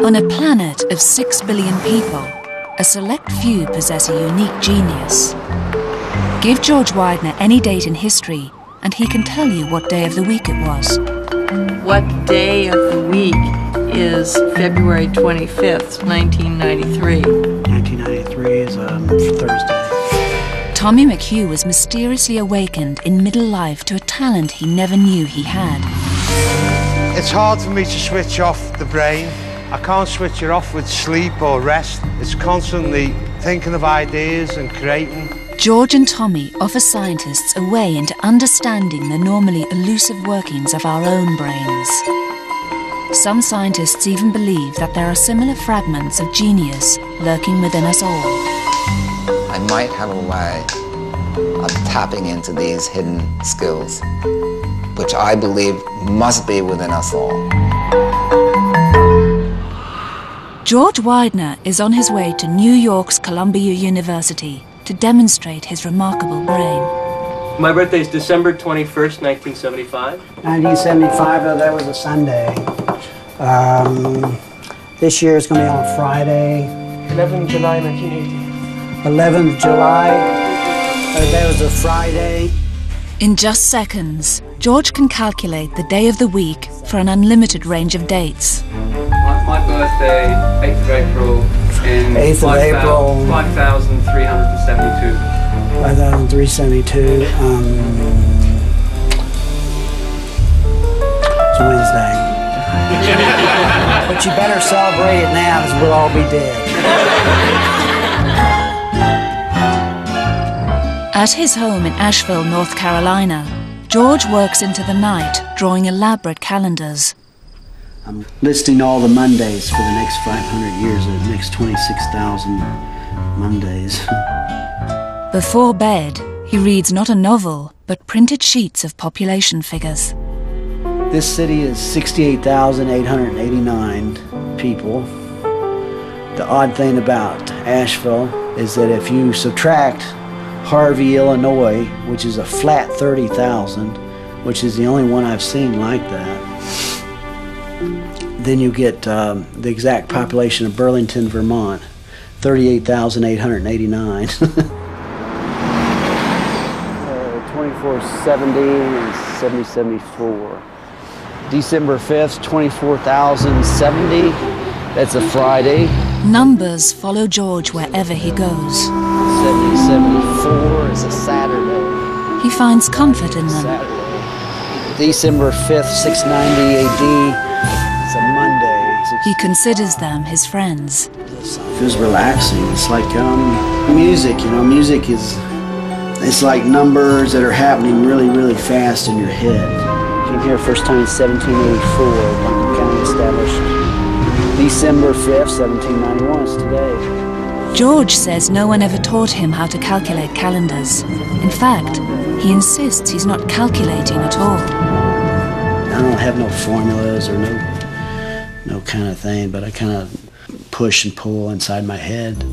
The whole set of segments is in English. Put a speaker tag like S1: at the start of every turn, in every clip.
S1: On a planet of 6 billion people, a select few possess a unique genius. Give George Widener any date in history, and he can tell you what day of the week it was.
S2: What day of the week is February 25th, 1993?
S3: 1993 is Thursday.
S1: Tommy McHugh was mysteriously awakened in middle life to a talent he never knew he had.
S4: It's hard for me to switch off the brain. I can't switch it off with sleep or rest. It's constantly thinking of ideas and creating.
S1: George and Tommy offer scientists a way into understanding the normally elusive workings of our own brains. Some scientists even believe that there are similar fragments of genius lurking within us all.
S5: I might have a way of tapping into these hidden skills, which I believe must be within us all.
S1: George Widener is on his way to New York's Columbia University to demonstrate his remarkable brain.
S6: My birthday is December 21st, 1975.
S3: 1975, that was a Sunday. This year is going to be on Friday.
S6: 11th July 1980.
S3: 11th July, that was a Friday.
S1: In just seconds, George can calculate the day of the week for an unlimited range of dates.
S6: My birthday, 8th of April, in
S3: 8th of April.
S6: 5,372.
S3: 5,372. It's Wednesday. But you better celebrate it now, because we'll all be dead.
S1: At his home in Asheville, North Carolina, George works into the night, drawing elaborate calendars.
S3: I'm listing all the Mondays for the next 500 years, the next 26,000 Mondays.
S1: Before bed, he reads not a novel, but printed sheets of population figures.
S3: This city is 68,889 people. The odd thing about Asheville is that if you subtract Harvey, Illinois, which is a flat 30,000, which is the only one I've seen like that, then you get the exact population of Burlington, Vermont, 38,889. 2470 and 7074. December 5th, 24,070. That's a Friday.
S1: Numbers follow George wherever he goes.
S3: 7074 is a Saturday.
S1: He finds comfort in them.
S3: Saturday. December 5th, 690 AD. It's a Monday.
S1: He considers them his friends.
S3: It feels relaxing. It's like music, you know. Music is, it's like numbers that are happening really, really fast in your head. Came here first time in 1784, Montgomery County established. December 5th, 1791 is today.
S1: George says no one ever taught him how to calculate calendars. In fact, he insists he's not calculating at all.
S3: I don't have no formulas or no kind of thing, but I kind of push and pull inside my head.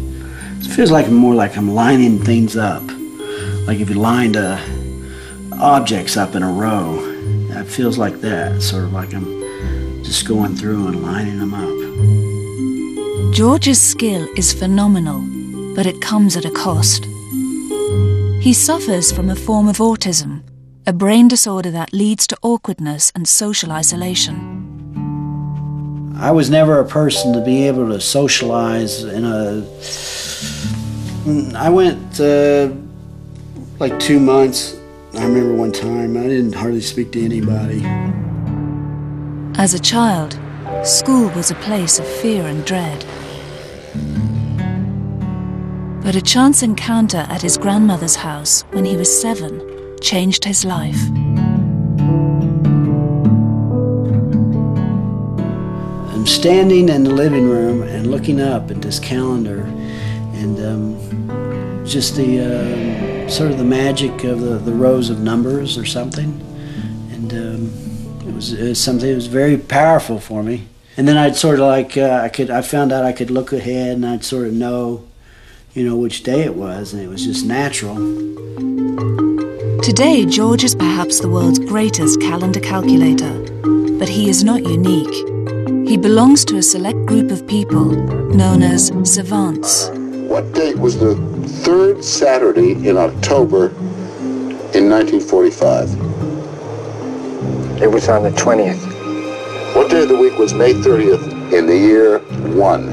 S3: It feels like more like I'm lining things up. Like if you lined objects up in a row, it feels like that, sort of like I'm just going through and lining them up.
S1: George's skill is phenomenal, but it comes at a cost. He suffers from a form of autism, a brain disorder that leads to awkwardness and social isolation.
S3: I was never a person to be able to socialize in a... I went like 2 months. I remember one time I didn't hardly speak to anybody.
S1: As a child, school was a place of fear and dread. But a chance encounter at his grandmother's house when he was 7 changed his life.
S3: I'm standing in the living room and looking up at this calendar, and just the sort of the magic of the rows of numbers or something, and it was something that was very powerful for me. And then I'd sort of like I found out I could look ahead and I'd sort of know, you know, which day it was, and it was just natural.
S1: Today, George is perhaps the world's greatest calendar calculator, but he is not unique. He belongs to a select group of people known as savants.
S7: What date was the third Saturday in October in 1945?
S8: It was on the 20th.
S7: What day of the week was May 30th in the year 1?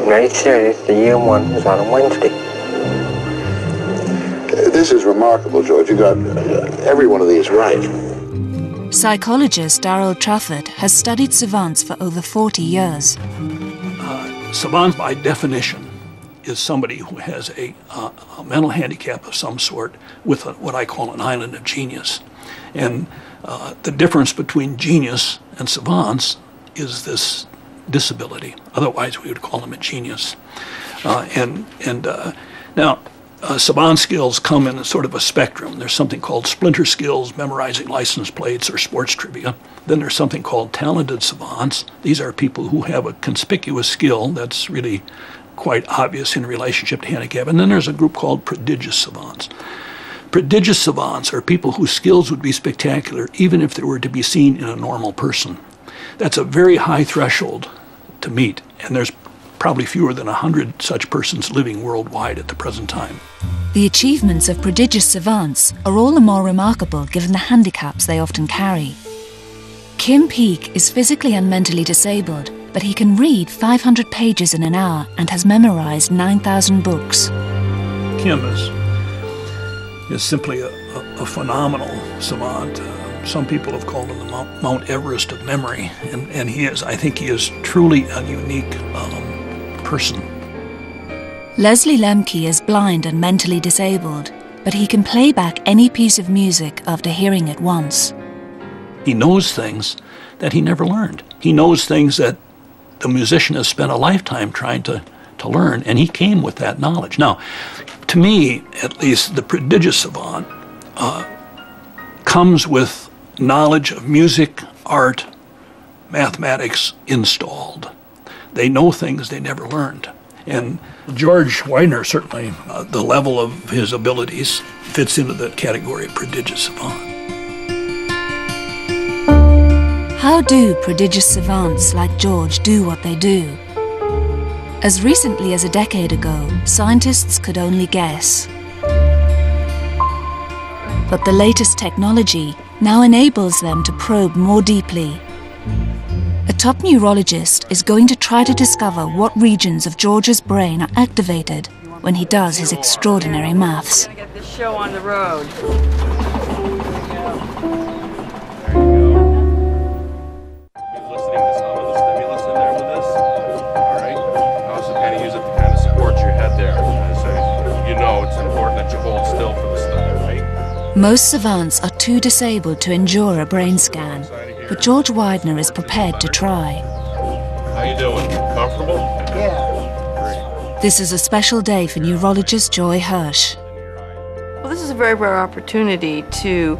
S8: May 30th, the year 1 was on a Wednesday.
S7: This is remarkable, George. You got every one of these right.
S1: Psychologist Darrell Trafford has studied savants for over 40 years.
S9: Savant, by definition, is somebody who has a mental handicap of some sort with what I call an island of genius. And the difference between genius and savants is this disability. Otherwise, we would call them a genius. Now, savant skills come in a sort of a spectrum. There's something called splinter skills, memorizing license plates or sports trivia. Then there's something called talented savants. These are people who have a conspicuous skill that's really quite obvious in relationship to handicap. And then there's a group called prodigious savants. Prodigious savants are people whose skills would be spectacular even if they were to be seen in a normal person. That's a very high threshold to meet, and there's probably fewer than 100 such persons living worldwide at the present time.
S1: The achievements of prodigious savants are all the more remarkable given the handicaps they often carry. Kim Peake is physically and mentally disabled, but he can read 500 pages in an hour and has memorized 9,000 books.
S9: Kim is simply a phenomenal savant. Some people have called him the Mount Everest of memory, and he is. I think he is truly a unique person.
S1: Leslie Lemke is blind and mentally disabled, but he can play back any piece of music after hearing it once.
S9: He knows things that he never learned. He knows things that the musician has spent a lifetime trying to learn, and he came with that knowledge. Now, to me, at least, the prodigious savant comes with knowledge of music, art, mathematics installed. They know things they never learned. And George Widener, certainly, the level of his abilities fits into the category of prodigious savant.
S1: How do prodigious savants like George do what they do? As recently as a decade ago, scientists could only guess. But the latest technology now enables them to probe more deeply. A top neurologist is going to try to discover what regions of George's brain are activated when he does his extraordinary maths.
S2: We're gonna get this show on the road.
S1: Most savants are too disabled to endure a brain scan, but George Widener is prepared to try.
S10: How you doing? Comfortable?
S2: Yeah.
S1: This is a special day for neurologist Joy Hirsch.
S2: Well, this is a very rare opportunity to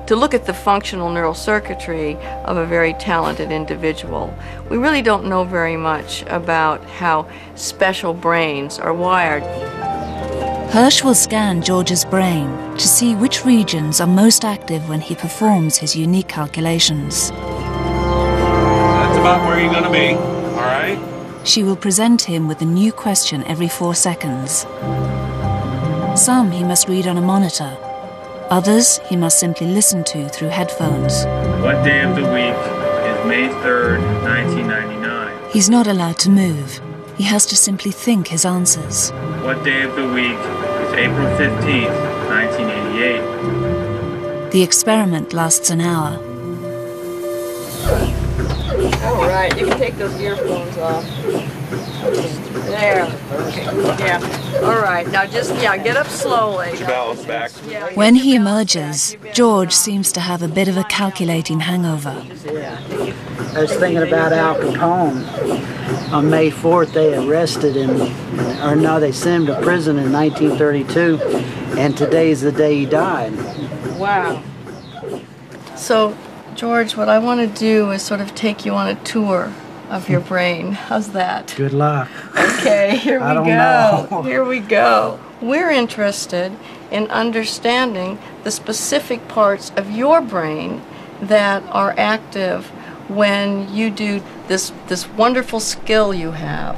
S2: look at the functional neural circuitry of a very talented individual. We really don't know very much about how special brains are wired.
S1: Hirsch will scan George's brain to see which regions are most active when he performs his unique calculations.
S10: That's about where you're going to be, all right?
S1: She will present him with a new question every 4 seconds. Some he must read on a monitor. Others he must simply listen to through headphones.
S11: What day of the week is May 3rd, 1999?
S1: He's not allowed to move. He has to simply think his answers.
S11: What day of the week is April 15th, 1988?
S1: The experiment lasts an hour.
S2: All right, you can take those earphones off. There. Okay. Yeah. All right. Now just, get up slowly.
S10: Put your balance back.
S1: When he emerges, George seems to have a bit of a calculating hangover.
S3: Yeah. I was thinking about Al Capone. On May 4th, they arrested him, they sent him to prison in 1932, and today's the day he died.
S2: Wow. So, George, what I want to do is sort of take you on a tour of your brain. How's that?
S3: Good luck.
S2: Okay, here we
S3: I don't
S2: go.
S3: know.
S2: Here we go. We're interested in understanding the specific parts of your brain that are active when you do this wonderful skill you have.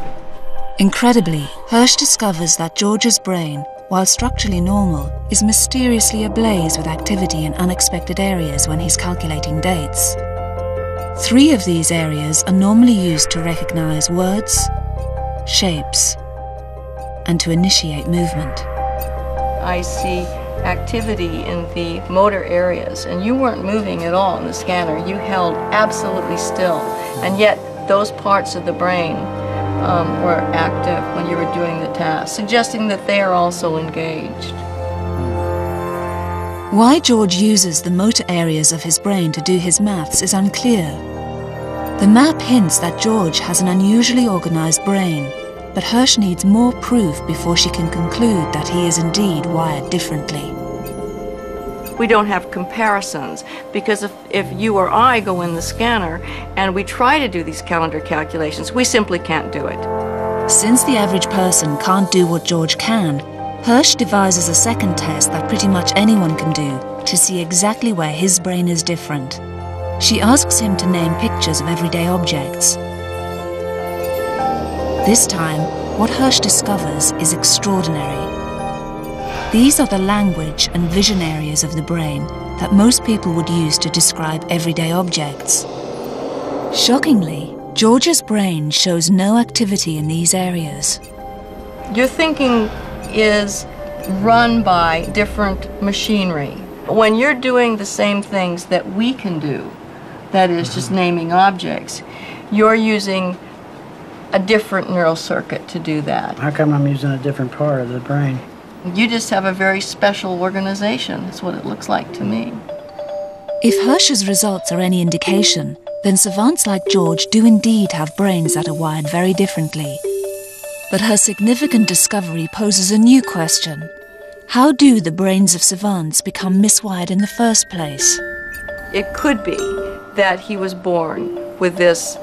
S1: Incredibly, Hirsch discovers that George's brain, while structurally normal, is mysteriously ablaze with activity in unexpected areas when he's calculating dates. 3 of these areas are normally used to recognize words, shapes, and to initiate movement.
S2: I see activity in the motor areas, and you weren't moving at all in the scanner. You held absolutely still, and yet those parts of the brain were active when you were doing the task, suggesting that they are also engaged.
S1: Why George uses the motor areas of his brain to do his maths is unclear. The map hints that George has an unusually organized brain, but Hirsch needs more proof before she can conclude that he is indeed wired differently.
S2: We don't have comparisons, because if you or I go in the scanner and we try to do these calendar calculations, we simply can't do it.
S1: Since the average person can't do what George can, Hirsch devises a second test that pretty much anyone can do to see exactly where his brain is different. She asks him to name pictures of everyday objects. This time, what Hirsch discovers is extraordinary. These are the language and vision areas of the brain that most people would use to describe everyday objects. Shockingly, George's brain shows no activity in these areas.
S2: Your thinking is run by different machinery. When you're doing the same things that we can do, that is just naming objects, you're using a different neural circuit to do that.
S3: How come I'm using a different part of the brain?
S2: You just have a very special organization. That's what it looks like to me.
S1: If Hirsch's results are any indication, then savants like George do indeed have brains that are wired very differently. But her significant discovery poses a new question. How do the brains of savants become miswired in the first place?
S2: It could be that he was born with this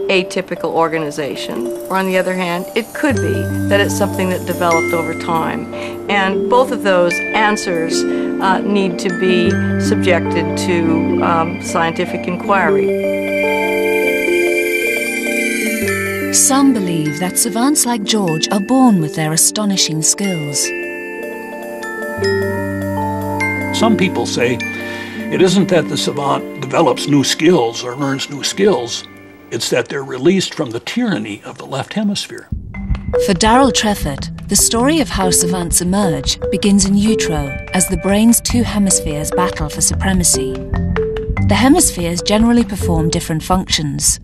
S2: atypical organization, or on the other hand, it could be that it's something that developed over time. And both of those answers need to be subjected to scientific inquiry.
S1: Some believe that savants like George are born with their astonishing skills.
S9: Some people say it isn't that the savant develops new skills or learns new skills, it's that they're released from the tyranny of the left hemisphere.
S1: For Darrell Treffert, the story of how savants emerge begins in utero as the brain's 2 hemispheres battle for supremacy. The hemispheres generally perform different functions.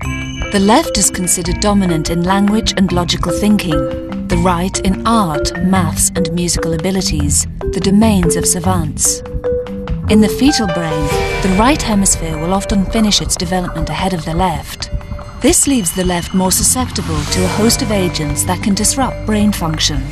S1: The left is considered dominant in language and logical thinking, the right in art, maths, and musical abilities, the domains of savants. In the fetal brain, the right hemisphere will often finish its development ahead of the left. This leaves the left more susceptible to a host of agents that can disrupt brain function.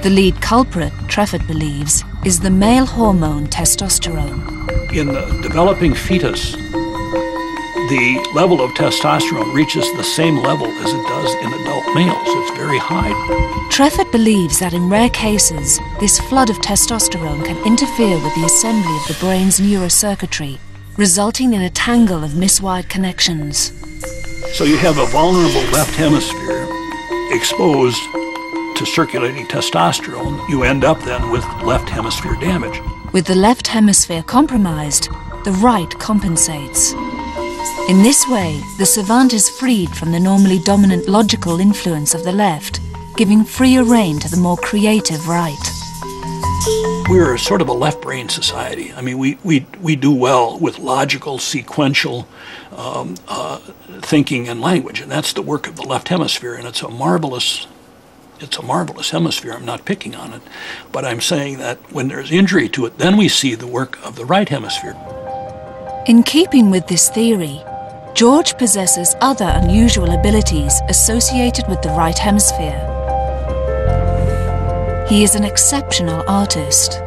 S1: The lead culprit, Treffert believes, is the male hormone testosterone.
S9: In the developing fetus, the level of testosterone reaches the same level as it does in adult males. It's very high.
S1: Treffert believes that in rare cases, this flood of testosterone can interfere with the assembly of the brain's neurocircuitry, resulting in a tangle of miswired connections.
S9: So you have a vulnerable left hemisphere exposed to circulating testosterone. You end up then with left hemisphere damage.
S1: With the left hemisphere compromised, the right compensates. In this way, the savant is freed from the normally dominant logical influence of the left, giving freer rein to the more creative right.
S9: We're sort of a left-brain society. I mean, we do well with logical, sequential thinking and language, and that's the work of the left hemisphere, and it's a marvelous hemisphere. I'm not picking on it, but I'm saying that when there's injury to it, then we see the work of the right hemisphere.
S1: In keeping with this theory, George possesses other unusual abilities associated with the right hemisphere. He is an exceptional artist.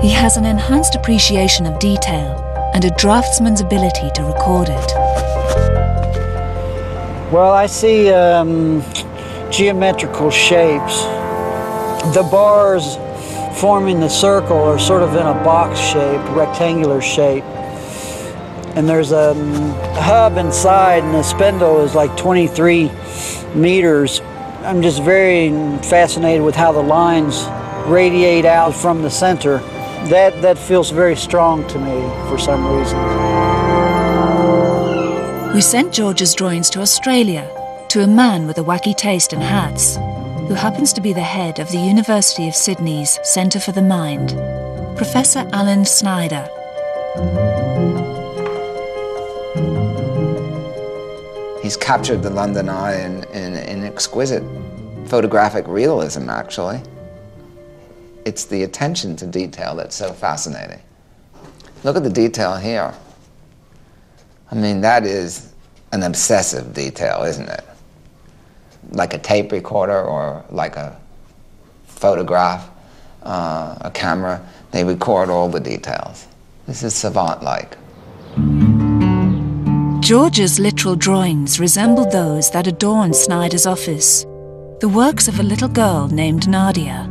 S1: He has an enhanced appreciation of detail and a draftsman's ability to record it.
S3: Well, I see geometrical shapes. The bars forming the circle are sort of in a box shape, rectangular shape. and there's a hub inside, and the spindle is like 23 meters. I'm just very fascinated with how the lines radiate out from the center. That feels very strong to me for some reason.
S1: We sent George's drawings to Australia, to a man with a wacky taste in hats, who happens to be the head of the University of Sydney's Centre for the Mind, Professor Alan Snyder.
S5: He's captured the London eye in exquisite photographic realism, actually. It's the attention to detail that's so fascinating. Look at the detail here. I mean, that is an obsessive detail, isn't it? Like a tape recorder or like a photograph, a camera, they record all the details. This is savant-like.
S1: George's literal drawings resemble those that adorn Snyder's office, the works of a little girl named Nadia.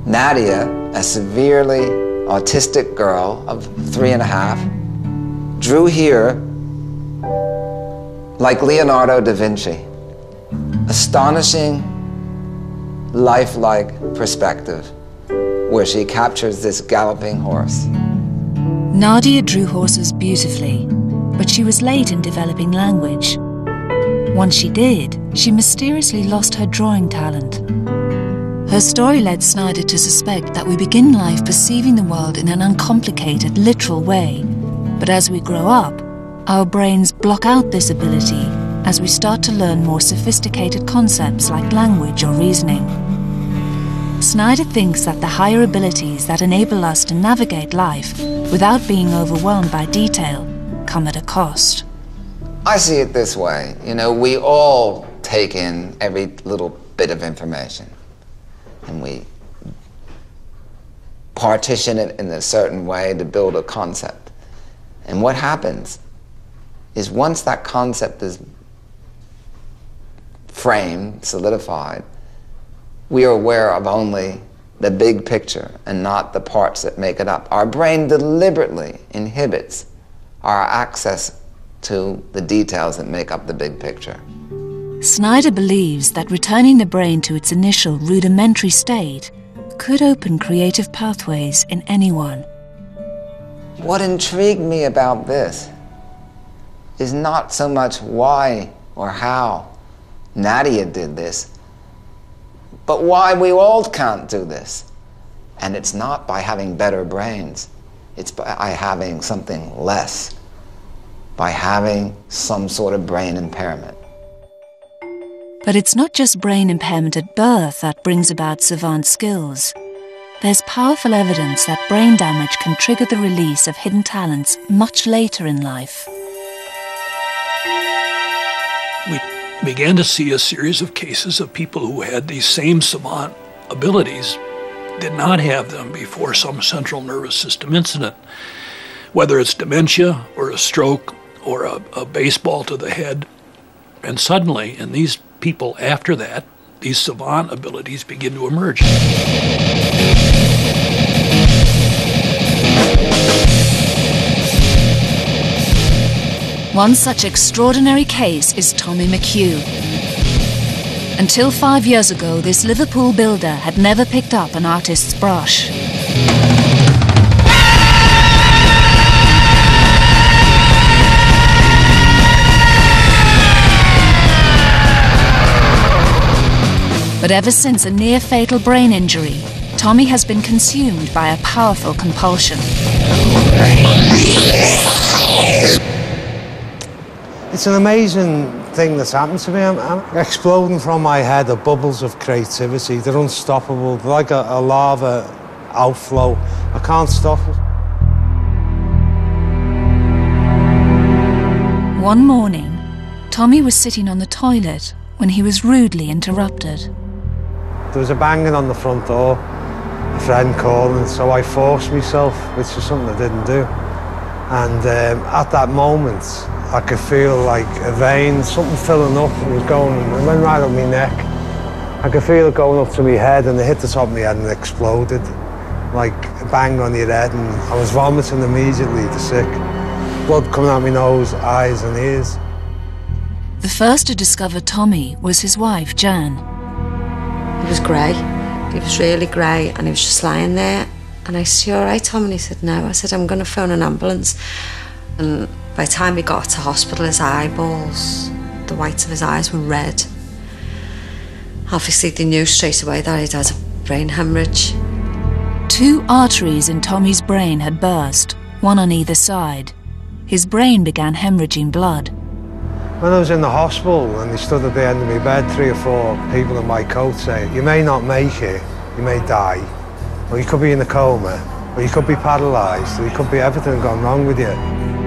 S5: Nadia, a severely autistic girl of 3.5, drew here like Leonardo da Vinci. Astonishing, lifelike perspective where she captures this galloping horse.
S1: Nadia drew horses beautifully, but she was late in developing language. Once she did, she mysteriously lost her drawing talent. Her story led Snyder to suspect that we begin life perceiving the world in an uncomplicated, literal way, but as we grow up, our brains block out this ability as we start to learn more sophisticated concepts like language or reasoning. Snyder thinks that the higher abilities that enable us to navigate life without being overwhelmed by detail come at a cost.
S5: I see it this way. You know, we all take in every little bit of information and we partition it in a certain way to build a concept. And what happens is once that concept is framed, solidified, we are aware of only the big picture and not the parts that make it up. Our brain deliberately inhibits our access to the details that make up the big picture.
S1: Snyder believes that returning the brain to its initial rudimentary state could open creative pathways in anyone.
S5: What intrigued me about this is not so much why or how Nadia did this, but why we all can't do this. And it's not by having better brains, it's by having something less, by having some sort of brain impairment.
S1: But it's not just brain impairment at birth that brings about savant skills. There's powerful evidence that brain damage can trigger the release of hidden talents much later in life.
S9: We began to see a series of cases of people who had these same savant abilities, did not have them before some central nervous system incident, whether it's dementia or a stroke or a baseball to the head. And suddenly, in these people after that, these savant abilities begin to emerge.
S1: One such extraordinary case is Tommy McHugh. Until 5 years ago, this Liverpool builder had never picked up an artist's brush. But ever since a near-fatal brain injury, Tommy has been consumed by a powerful compulsion.
S4: It's an amazing thing that's happened to me. I'm exploding from my head of bubbles of creativity. They're unstoppable. They're like a lava outflow. I can't stop it.
S1: One morning, Tommy was sitting on the toilet when he was rudely interrupted.
S4: There was a banging on the front door, a friend calling, so I forced myself, which was something I didn't do. And at that moment, I could feel like a vein, something filling up, it was going, it went right up my neck. I could feel it going up to my head, and it hit the top of my head and it exploded. Like a bang on your head, and I was vomiting immediately, the sick. blood coming out my nose, eyes and ears.
S1: The first to discover Tommy was his wife, Jan.
S12: He was grey. He was really grey, and he was just lying there. And I said, "You all right, Tom?" And he said, "No." I said, "I'm going to phone an ambulance." And by the time we got to hospital, his eyeballs, the whites of his eyes were red. Obviously, they knew straight away that he'd had a brain hemorrhage.
S1: 2 arteries in Tommy's brain had burst, one on either side. His brain began hemorrhaging blood.
S4: When I was in the hospital and they stood at the end of my bed, 3 or 4 people in my coat saying, "You may not make it, you may die, or you could be in a coma, or you could be paralysed, or you could be everything gone wrong with you."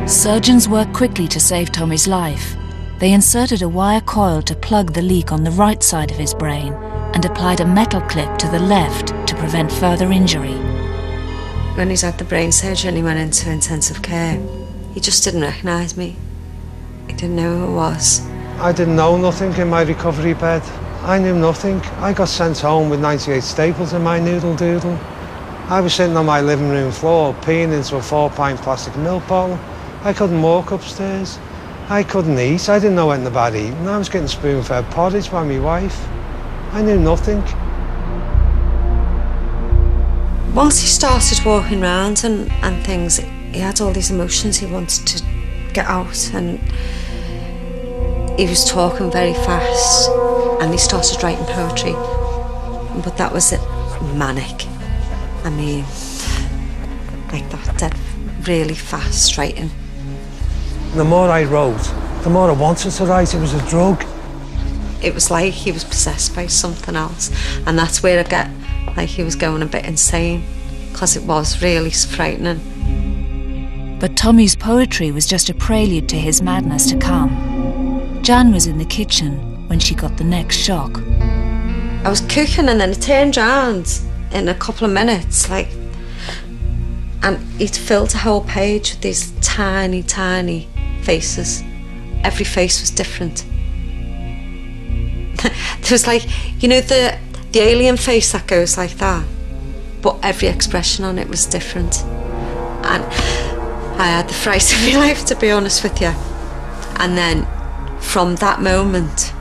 S1: Surgeons worked quickly to save Tommy's life. They inserted a wire coil to plug the leak on the right side of his brain and applied a metal clip to the left to prevent further injury.
S12: When he's had the brain surgery and he went into intensive care, he just didn't recognise me. He didn't know who I was.
S4: I didn't know nothing in my recovery bed. I knew nothing. I got sent home with 98 staples in my noodle doodle. I was sitting on my living room floor peeing into a 4-pint plastic milk bottle. I couldn't walk upstairs. I couldn't eat. I didn't know anything about eating. I was getting spoon-fed porridge by my wife. I knew nothing.
S12: Once he started walking around and things, he had all these emotions he wanted to get out, and he was talking very fast, and he started writing poetry, but that was it, manic. I mean, like that, dead, really fast writing.
S4: The more I wrote, the more I wanted to write. It was a drug.
S12: It was like he was possessed by something else, and that's where I get like he was going a bit insane, because it was really frightening.
S1: But Tommy's poetry was just a prelude to his madness to come. Jan was in the kitchen when she got the next shock.
S12: I was cooking and then it turned round in a couple of minutes, and it filled a whole page with these tiny, tiny faces. Every face was different. There was like, you know, the alien face that goes like that, but every expression on it was different. And I had the fright of my life, to be honest with you. And then from that moment,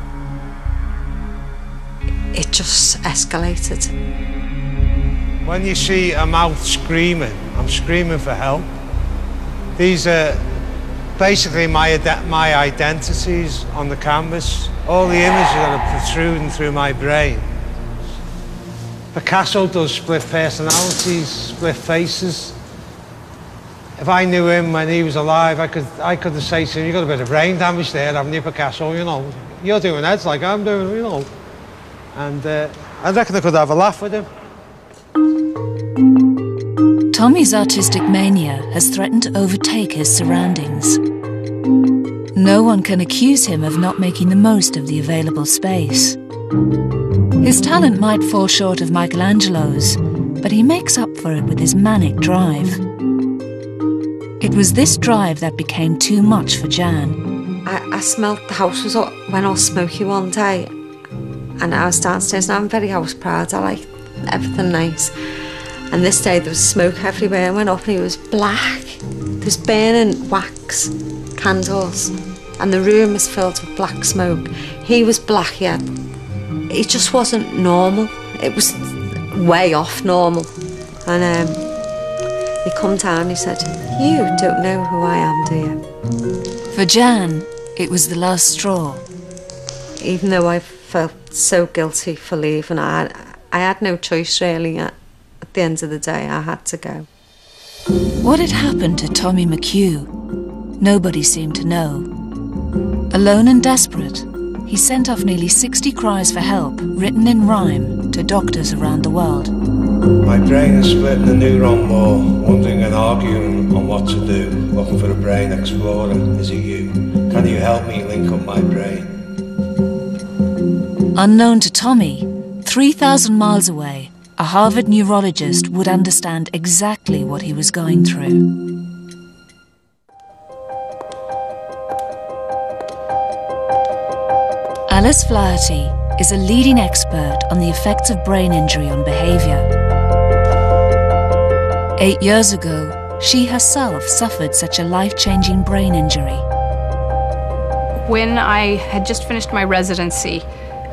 S12: it just escalated.
S4: When you see a mouth screaming, I'm screaming for help. These are basically my identities on the canvas. All the images that are protruding through my brain. Picasso does split personalities, split faces. If I knew him when he was alive, I could have said to him, "You got a bit of brain damage there, haven't you, Picasso? You know, you're doing heads like I'm doing, you know." And I reckon I could have a laugh with him.
S1: Tommy's artistic mania has threatened to overtake his surroundings. No one can accuse him of not making the most of the available space. His talent might fall short of Michelangelo's, but he makes up for it with his manic drive. It was this drive that became too much for Jan.
S12: I smelled the house went all smoky one day, and I was downstairs, and I'm very house proud. I like everything nice. And this day there was smoke everywhere. I went up and it was black. There was burning wax candles, and the room was filled with black smoke. He was black, yeah. It just wasn't normal. It was way off normal. And he come down and he said, "You don't know who I am, do you?"
S1: For Jan, it was the last straw.
S12: Even though I felt so guilty for leaving, I had no choice really. At the end of the day, I had to go.
S1: What had happened to Tommy McHugh? Nobody seemed to know. Alone and desperate, he sent off nearly 60 cries for help, written in rhyme, to doctors around the world.
S4: My brain is split in a neuron war, wondering and arguing on what to do, looking for a brain explorer. Is it you? Can you help me link up my brain?
S1: Unknown to Tommy, 3,000 miles away, a Harvard neurologist would understand exactly what he was going through. Alice Flaherty is a leading expert on the effects of brain injury on behaviour. 8 years ago, she herself suffered such a life-changing brain injury.
S13: When I had just finished my residency,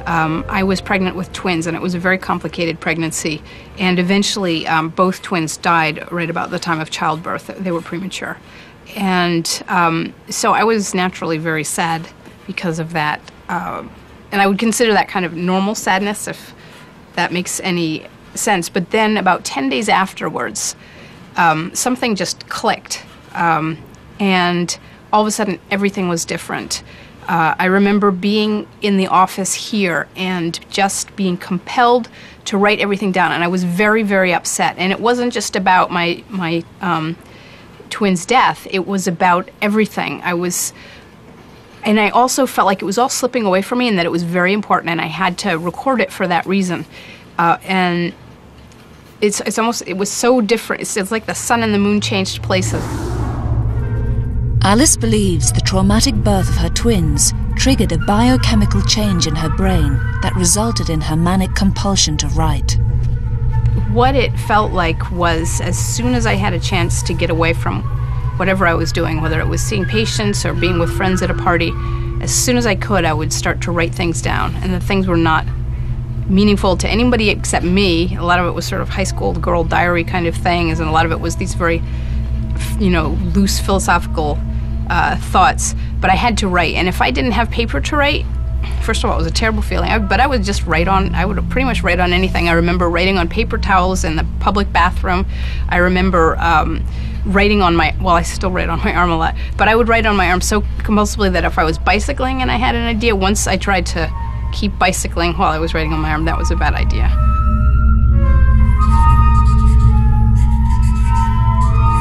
S13: I was pregnant with twins, and it was a very complicated pregnancy. And eventually, both twins died right about the time of childbirth. They were premature. And so I was naturally very sad because of that. And I would consider that kind of normal sadness, if that makes any sense. But then about 10 days afterwards, something just clicked. And all of a sudden, everything was different. I remember being in the office here and just being compelled to write everything down. And I was very, very upset. And it wasn't just about my twins' death. It was about everything. And I also felt like it was all slipping away from me and that it was very important, and I had to record it for that reason. And it was so different. It's like the sun and the moon changed places.
S1: Alice believes the traumatic birth of her twins triggered a biochemical change in her brain that resulted in her manic compulsion to write.
S13: What it felt like was, as soon as I had a chance to get away from whatever I was doing, whether it was seeing patients or being with friends at a party, as soon as I could, I would start to write things down. And the things were not meaningful to anybody except me. A lot of it was sort of high school girl diary kind of things, and a lot of it was these very, loose philosophical thoughts. But I had to write, and if I didn't have paper to write, first of all, it was a terrible feeling, but I would just I would pretty much write on anything. I remember writing on paper towels in the public bathroom. I remember writing on I still write on my arm a lot, but I would write on my arm so compulsively that if I was bicycling and I had an idea, once I tried to keep bicycling while I was writing on my arm, that was a bad idea.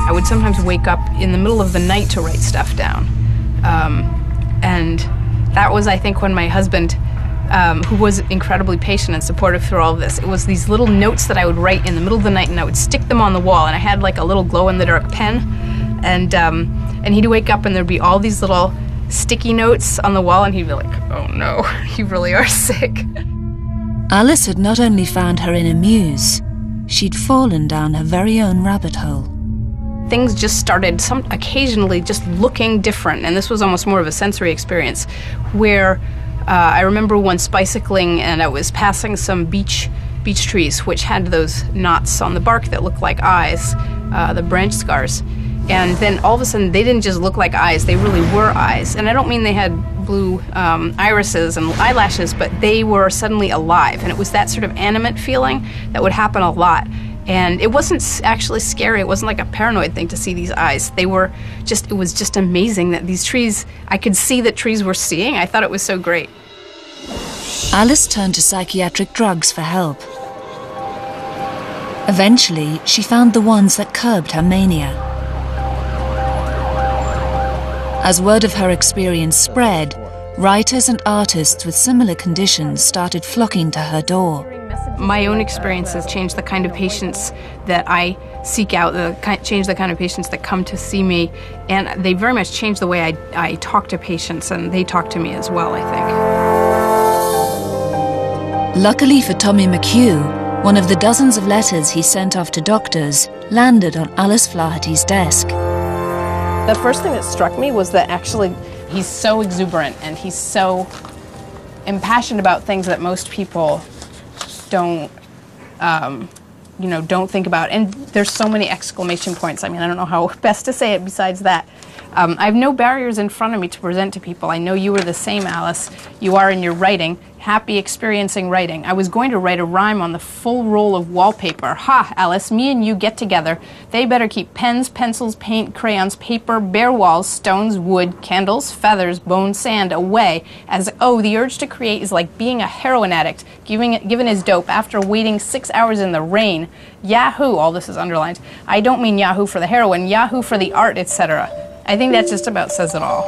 S13: I would sometimes wake up in the middle of the night to write stuff down. And that was, I think, when my husband, who was incredibly patient and supportive through all of this, it was these little notes that I would write in the middle of the night, and I would stick them on the wall, and I had like a little glow-in-the-dark pen, and he'd wake up and there'd be all these little sticky notes on the wall, and he'd be like, "Oh no, you really are sick."
S1: Alice had not only found her in a muse, she'd fallen down her very own rabbit hole.
S13: Things just started occasionally just looking different, and this was almost more of a sensory experience, where I remember once bicycling and I was passing some beech trees which had those knots on the bark that looked like eyes, the branch scars. And then all of a sudden they didn't just look like eyes, they really were eyes. And I don't mean they had blue irises and eyelashes, but they were suddenly alive. And it was that sort of animate feeling that would happen a lot. And it wasn't actually scary. It wasn't like a paranoid thing to see these eyes. It was just amazing that these trees, I could see that trees were seeing. I thought it was so great.
S1: Alice turned to psychiatric drugs for help. Eventually, she found the ones that curbed her mania. As word of her experience spread, writers and artists with similar conditions started flocking to her door.
S13: My own experiences changed the kind of patients that I seek out, change the kind of patients that come to see me, and they very much changed the way I talk to patients, and they talk to me as well, I think.
S1: Luckily for Tommy McHugh, one of the dozens of letters he sent off to doctors landed on Alice Flaherty's desk.
S13: The first thing that struck me was that actually he's so exuberant and he's so impassioned about things that most people don't think about. And there's so many exclamation points. I mean, I don't know how best to say it besides that. I have no barriers in front of me to present to people. I know you are the same, Alice. You are in your writing. Happy experiencing writing. I was going to write a rhyme on the full roll of wallpaper. Ha, Alice, me and you get together. They better keep pens, pencils, paint, crayons, paper, bare walls, stones, wood, candles, feathers, bone, sand away. As, the urge to create is like being a heroin addict, given his dope after waiting 6 hours in the rain. Yahoo, all this is underlined. I don't mean Yahoo for the heroin, Yahoo for the art, etc. I think that just about says it all.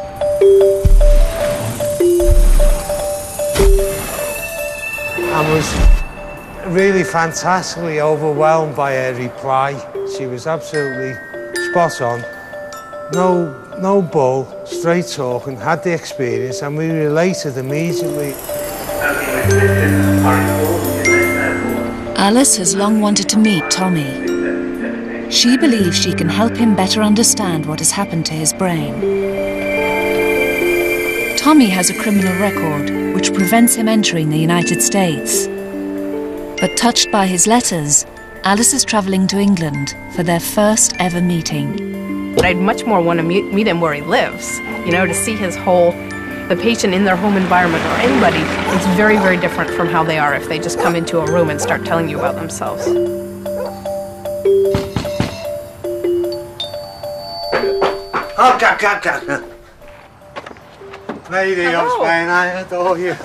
S4: I was really fantastically overwhelmed by her reply. She was absolutely spot on. No bull, straight talking, had the experience, and we related immediately.
S1: Alice has long wanted to meet Tommy. She believes she can help him better understand what has happened to his brain. Tommy has a criminal record which prevents him entering the United States. But touched by his letters, Alice is travelling to England for their first ever meeting.
S13: But I'd much more want to meet him where he lives, you know, to see the patient in their home environment or anybody. It's very, very different from how they are if they just come into a room and start telling you about themselves.
S4: Oh, God. Lady, I'm Spain, I adore you.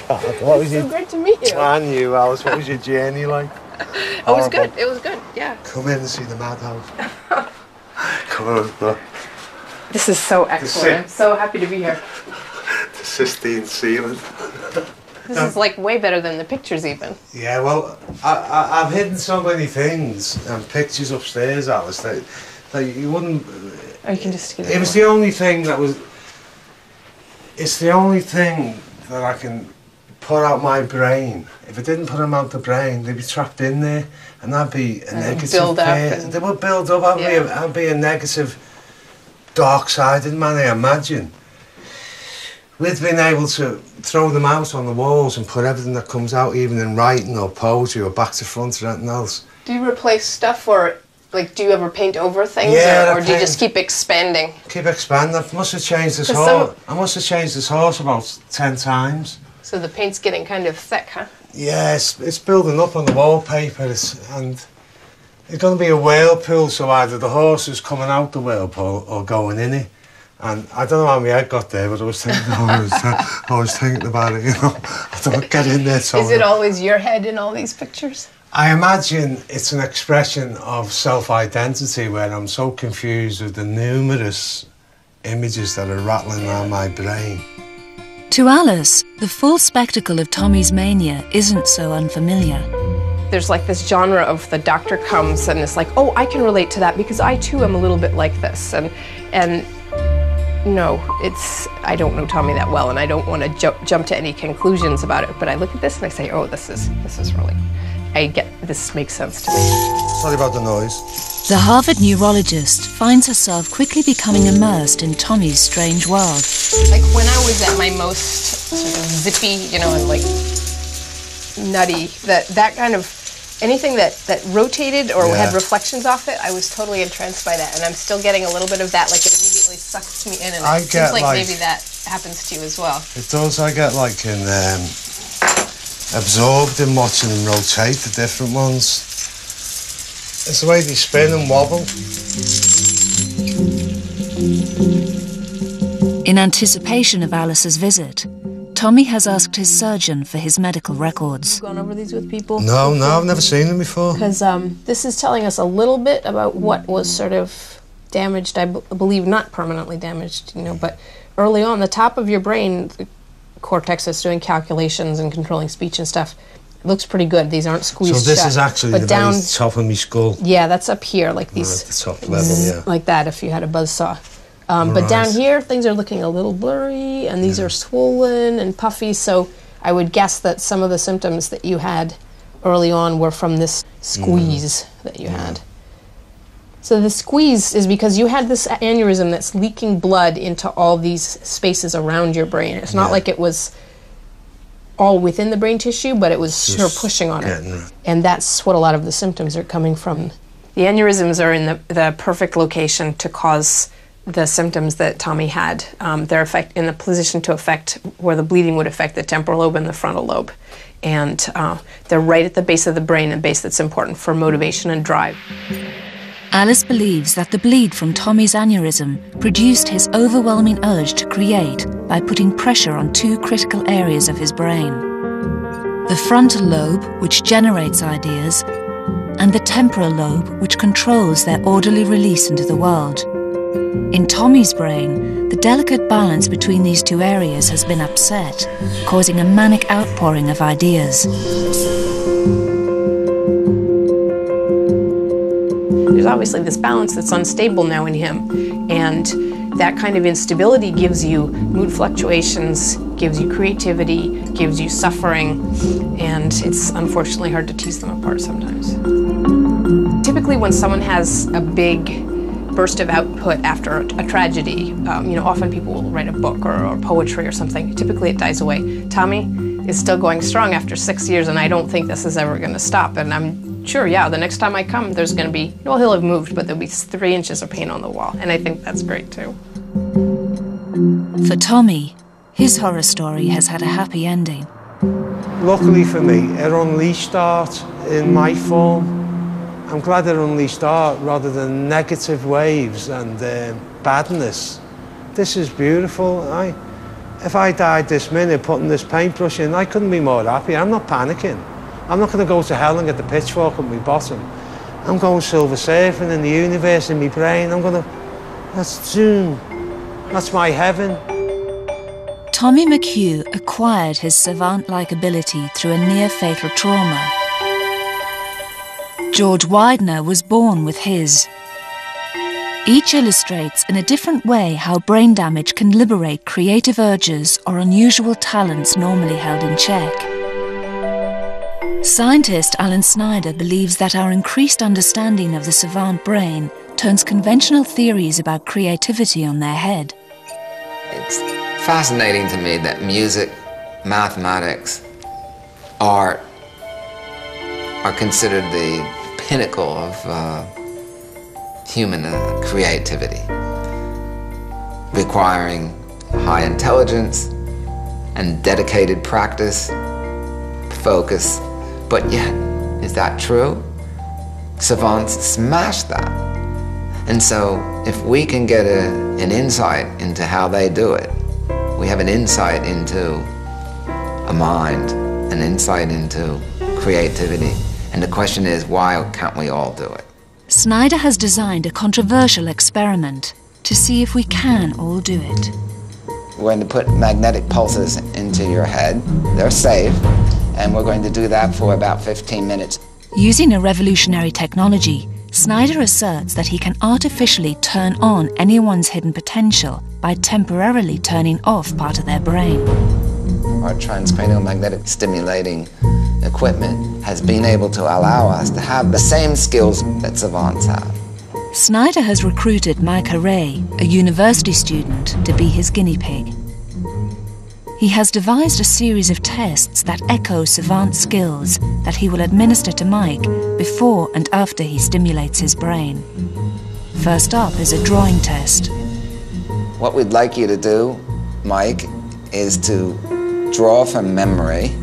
S4: God, what was
S13: so great to meet you.
S4: And you, Alice, what was your journey like?
S13: It was good, yeah.
S4: Come in and see the madhouse. Come on, look.
S13: This is so excellent. I'm so happy to be here.
S4: The Sistine ceiling.
S13: This is like way better than the pictures even.
S4: Yeah, well, I've hidden so many things and pictures upstairs, Alice, that you wouldn't...
S13: Or you can just get
S4: it was the only thing that was... It's the only thing that I can put out my brain. If I didn't put them out the brain, they'd be trapped in there, and that'd be a negative.
S13: Build up.
S4: They would build up. I'd be a negative, dark-sided man, I imagine. With being able to throw them out on the walls and put everything that comes out, even in writing or poetry or back to front or anything else.
S14: Do you replace stuff, or like do you ever paint over things, or do you just keep expanding?
S4: Keep expanding. I must have changed this horse. I must have changed this horse about 10 times.
S14: So the paint's getting kind of thick, huh?
S4: Yeah, it's building up on the wallpaper, and it's going to be a whirlpool, so either the horse is coming out the whirlpool or going in it. And I don't know how my head got there, but I was thinking, I was thinking about it, you know. I don't get in there. So
S14: is it always your head in all these pictures?
S4: I imagine it's an expression of self-identity where I'm so confused with the numerous images that are rattling around my brain.
S1: To Alice, the full spectacle of Tommy's mania isn't so unfamiliar.
S14: There's like this genre of the doctor comes and it's like, oh, I can relate to that because I too am a little bit like this. And no, I don't know Tommy that well, and I don't want to jump to any conclusions about it, but I look at this and I say, oh, this is really, this makes sense to me.
S4: Sorry about the noise.
S1: The Harvard neurologist finds herself quickly becoming immersed in Tommy's strange world.
S14: Like when I was at my most sort of zippy, you know, and like nutty, that kind of, anything that rotated or had reflections off it, I was totally entranced by that, and I'm still getting a little bit of that, like it immediately sucks me in, and it seems like maybe that happens to you as well.
S4: It does. I get like absorbed in watching them rotate, the different ones. It's the way they spin and wobble.
S1: In anticipation of Alice's visit, Tommy has asked his surgeon for his medical records.
S14: Gone over these with people?
S4: No, I've never seen them before.
S14: Because this is telling us a little bit about what was sort of damaged, I believe not permanently damaged, you know, but early on, the top of your brain, the cortex that's doing calculations and controlling speech and stuff, looks pretty good. These aren't squeezed shut.
S4: So this is actually the very top of my skull?
S14: Yeah, that's up here, like these...
S4: At the top level, yeah.
S14: Like that, if you had a buzzsaw. But down here, things are looking a little blurry, and these are swollen and puffy, so I would guess that some of the symptoms that you had early on were from this squeeze that you had. So the squeeze is because you had this aneurysm that's leaking blood into all these spaces around your brain. It's not like it was all within the brain tissue, but it was sort of pushing on it. And that's what a lot of the symptoms are coming from. The aneurysms are in the perfect location to cause the symptoms that Tommy had. They're in a position to affect where the bleeding would affect the temporal lobe and the frontal lobe. And they're right at the base of the brain, a base that's important for motivation and drive.
S1: Alice believes that the bleed from Tommy's aneurysm produced his overwhelming urge to create by putting pressure on two critical areas of his brain. The frontal lobe, which generates ideas, and the temporal lobe, which controls their orderly release into the world. In Tommy's brain, the delicate balance between these two areas has been upset, causing a manic outpouring of ideas.
S14: There's obviously this balance that's unstable now in him, and that kind of instability gives you mood fluctuations, gives you creativity, gives you suffering, and it's unfortunately hard to tease them apart sometimes. typically when someone has a big burst of output after a tragedy, often people will write a book or poetry or something. Typically it dies away. Tommy is still going strong after 6 years, and I don't think this is ever going to stop. And I'm sure, yeah, the next time I come, there's going to be, well, he'll have moved, but there'll be 3 inches of paint on the wall. And I think that's great too.
S1: For Tommy, his horror story has had a happy ending.
S4: Luckily for me, it unleashed art in my form. I'm glad it unleashed art rather than negative waves and badness. This is beautiful. If I died this minute putting this paintbrush in, I couldn't be more happy. I'm not panicking. I'm not going to go to hell and get the pitchfork at my bottom. I'm going silver surfing in the universe, in my brain. That's June. That's my heaven.
S1: Tommy McHugh acquired his savant-like ability through a near-fatal trauma. George Widener was born with his. Each illustrates in a different way how brain damage can liberate creative urges or unusual talents normally held in check. Scientist Alan Snyder believes that our increased understanding of the savant brain turns conventional theories about creativity on their head.
S5: It's fascinating to me that music, mathematics, art are considered the pinnacle of human creativity, requiring high intelligence and dedicated practice, focus. But yet, is that true? Savants smash that. And so, if we can get an insight into how they do it, we have an insight into a mind, an insight into creativity. And the question is, why can't we all do it?
S1: Snyder has designed a controversial experiment to see if we can all do it.
S5: We're going to put magnetic pulses into your head. They're safe, and we're going to do that for about 15 minutes.
S1: Using a revolutionary technology, Snyder asserts that he can artificially turn on anyone's hidden potential by temporarily turning off part of their brain.
S5: Our transcranial magnetic stimulating equipment has been able to allow us to have the same skills that savants have.
S1: Snyder has recruited Mike Array, a university student, to be his guinea pig. He has devised a series of tests that echo savant skills that he will administer to Mike before and after he stimulates his brain. First up is a drawing test.
S5: What we'd like you to do, Mike, is to draw from memory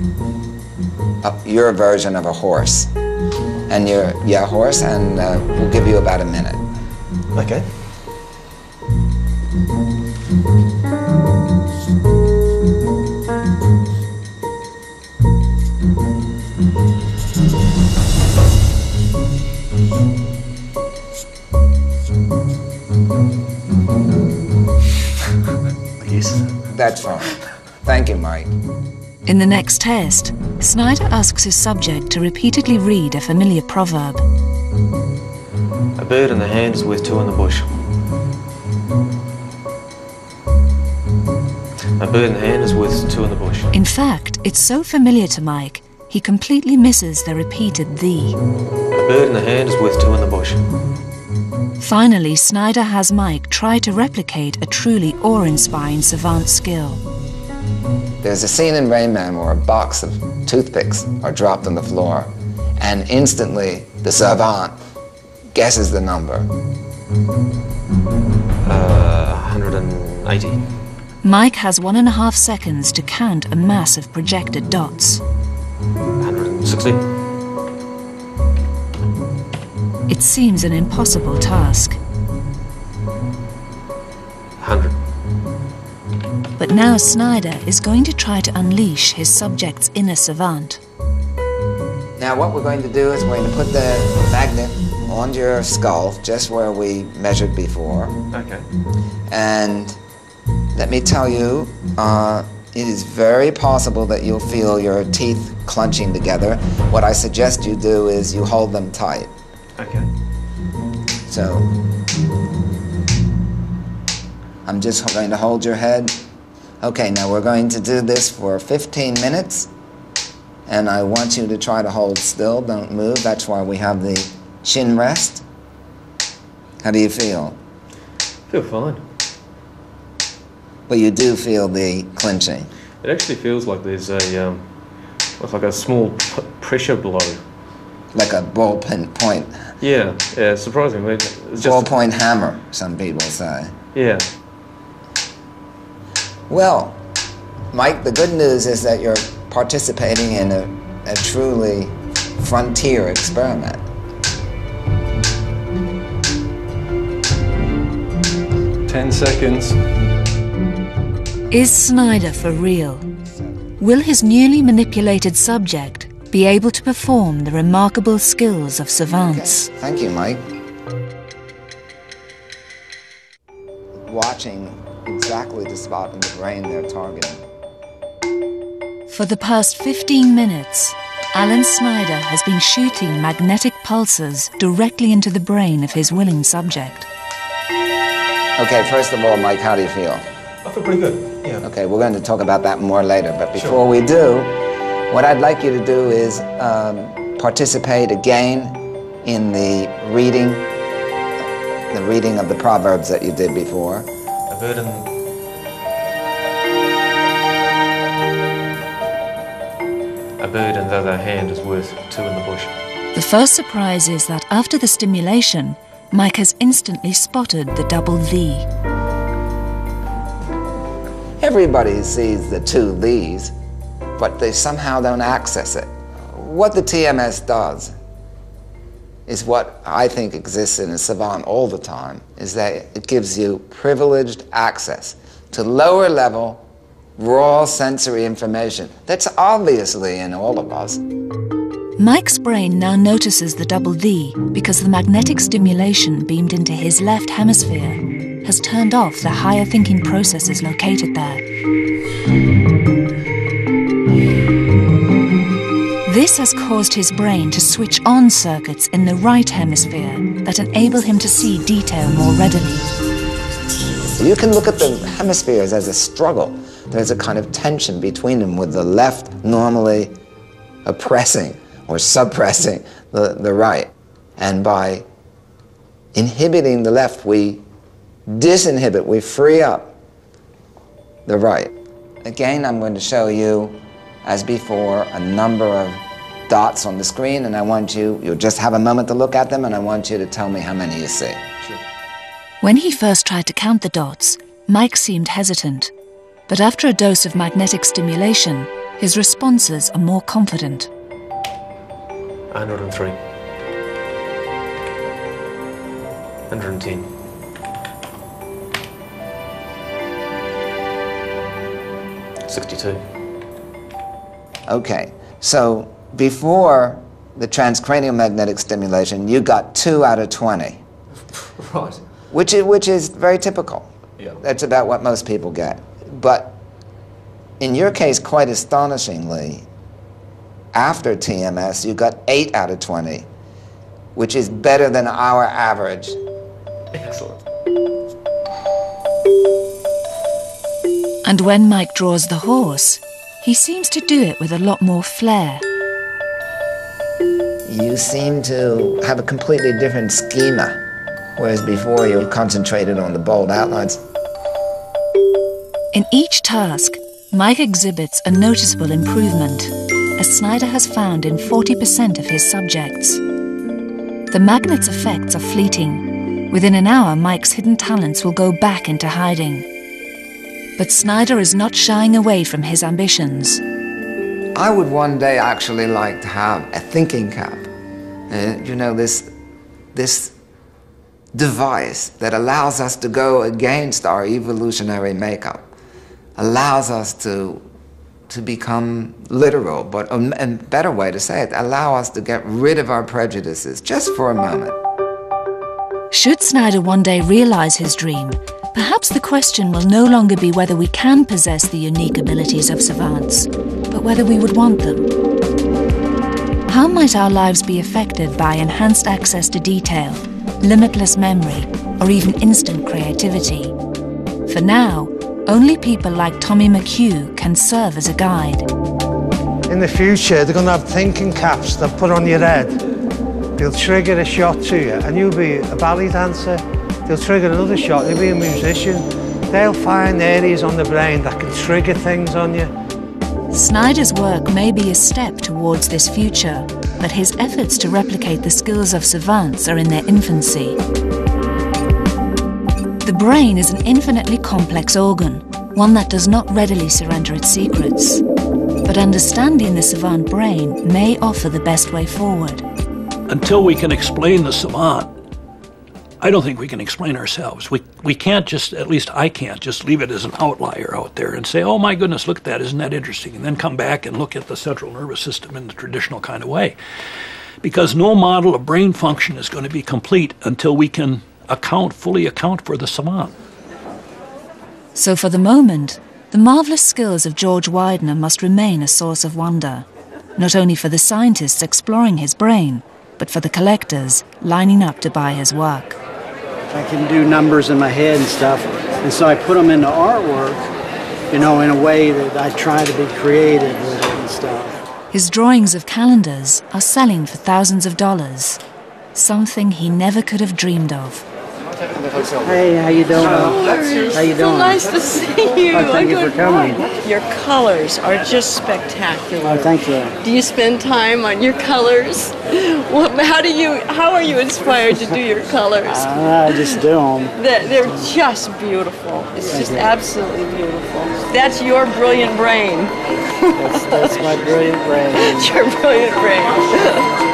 S5: your version of a horse. And horse, and we'll give you about a minute.
S4: Okay.
S5: That's fine. Thank you, Mike.
S1: In the next test, Snyder asks his subject to repeatedly read a familiar proverb.
S15: A bird in the hand is worth two in the bush. A bird in the hand is worth two in the bush.
S1: In fact, it's so familiar to Mike, he completely misses the repeated "the."
S15: A bird in the hand is worth two in the bush.
S1: Finally, Snyder has Mike try to replicate a truly awe-inspiring savant skill.
S5: There's a scene in Rain Man where a box of toothpicks are dropped on the floor, and instantly the savant guesses the number.
S15: 180.
S1: Mike has 1.5 seconds to count a mass of projected dots.
S15: 160.
S1: It seems an impossible task.
S15: 100.
S1: But now Snyder is going to try to unleash his subject's inner savant.
S5: Now what we're going to do is we're going to put the magnet on your skull, just where we measured before.
S15: Okay.
S5: And let me tell you, it is very possible that you'll feel your teeth clenching together. What I suggest you do is you hold them tight.
S15: Okay.
S5: So, I'm just going to hold your head. Okay, now we're going to do this for 15 minutes. And I want you to try to hold still, don't move. That's why we have the Chin rest. How do you feel?
S15: Feel fine.
S5: But you do feel the clenching.
S15: It actually feels like there's a like a small pressure blow.
S5: Like a ballpoint point.
S15: Yeah, surprisingly. It's just
S5: ballpoint hammer, some people say.
S15: Yeah.
S5: Well, Mike, the good news is that you're participating in a truly frontier experiment.
S15: 10 seconds.
S1: Is Snyder for real? Will his newly manipulated subject be able to perform the remarkable skills of savants?
S5: Okay. Thank you, Mike. Watching exactly the spot in the brain they're targeting.
S1: For the past 15 minutes, Alan Snyder has been shooting magnetic pulses directly into the brain of his willing subject.
S5: Okay, first of all, Mike, how do you feel?
S15: I feel pretty good, yeah.
S5: Okay, we're going to talk about that more later, but before we do, what I'd like you to do is participate again in the reading of the proverbs that you did before.
S15: A bird in the other hand is worth two in the bush.
S1: The first surprise is that after the stimulation, Mike has instantly spotted the double "the."
S5: Everybody sees the two "these," but they somehow don't access it. What the TMS does is what I think exists in a savant all the time, is that it gives you privileged access to lower level, raw sensory information that's obviously in all of us.
S1: Mike's brain now notices the double "the" because the magnetic stimulation beamed into his left hemisphere has turned off the higher thinking processes located there. This has caused his brain to switch on circuits in the right hemisphere that enable him to see detail more readily.
S5: You can look at the hemispheres as a struggle. There's a kind of tension between them, with the left normally oppressing or suppressing the right. And by inhibiting the left, we disinhibit, we free up the right. Again, I'm going to show you, as before, a number of dots on the screen, and I want you'll just have a moment to look at them, and I want you to tell me how many you see.
S15: Sure.
S1: When he first tried to count the dots, Mike seemed hesitant. But after a dose of magnetic stimulation, his responses are more confident.
S15: 103. 110. 62.
S5: Okay, so before the transcranial magnetic stimulation, you got 2 out of 20.
S15: Right.
S5: Which is very typical.
S15: Yeah.
S5: That's about what most people get. But in your case, quite astonishingly, after TMS, you got 8 out of 20, which is better than our average.
S15: Excellent.
S1: And when Mike draws the horse, he seems to do it with a lot more flair.
S5: You seem to have a completely different schema, whereas before you concentrated on the bold outlines.
S1: In each task, Mike exhibits a noticeable improvement, as Snyder has found in 40% of his subjects. The magnet's effects are fleeting. Within an hour, Mike's hidden talents will go back into hiding. But Snyder is not shying away from his ambitions.
S5: I would one day actually like to have a thinking cap. You know, this device that allows us to go against our evolutionary makeup, allows us to become literal, but a better way to say it, allow us to get rid of our prejudices just for a moment.
S1: Should Snyder one day realize his dream, perhaps the question will no longer be whether we can possess the unique abilities of savants, but whether we would want them. How might our lives be affected by enhanced access to detail, limitless memory, or even instant creativity? For now, only people like Tommy McHugh can serve as a guide.
S4: In the future, they're going to have thinking caps that put on your head, They'll trigger a shot to you and you'll be a ballet dancer. They'll trigger another shot, you'll be a musician. They'll find areas on the brain that can trigger things on you.
S1: Snyder's work may be a step towards this future, but his efforts to replicate the skills of savants are in their infancy. The brain is an infinitely complex organ, one that does not readily surrender its secrets. But understanding the savant brain may offer the best way forward.
S9: Until we can explain the savant, I don't think we can explain ourselves. We can't just, at least I can't, just leave it as an outlier out there and say, oh my goodness, look at that, isn't that interesting? And then come back and look at the central nervous system in the traditional kind of way. Because no model of brain function is going to be complete until we can fully account for the savant.
S1: So for the moment, the marvelous skills of George Widener must remain a source of wonder, not only for the scientists exploring his brain, but for the collectors lining up to buy his work.
S3: I can do numbers in my head and stuff, and so I put them into artwork, you know, in a way that I try to be creative with it and stuff.
S1: His drawings of calendars are selling for thousands of dollars, something he never could have dreamed of.
S3: Hey, how you doing? How you doing?
S16: So nice to see you.
S3: Oh, thank you for coming.
S16: Your colors are just spectacular.
S3: Oh, thank you.
S16: Do you spend time on your colors? How are you inspired to do your colors?
S3: I just do them.
S16: They're just beautiful. It's just absolutely beautiful. That's your brilliant brain.
S3: That's my brilliant brain.
S16: It's your brilliant brain.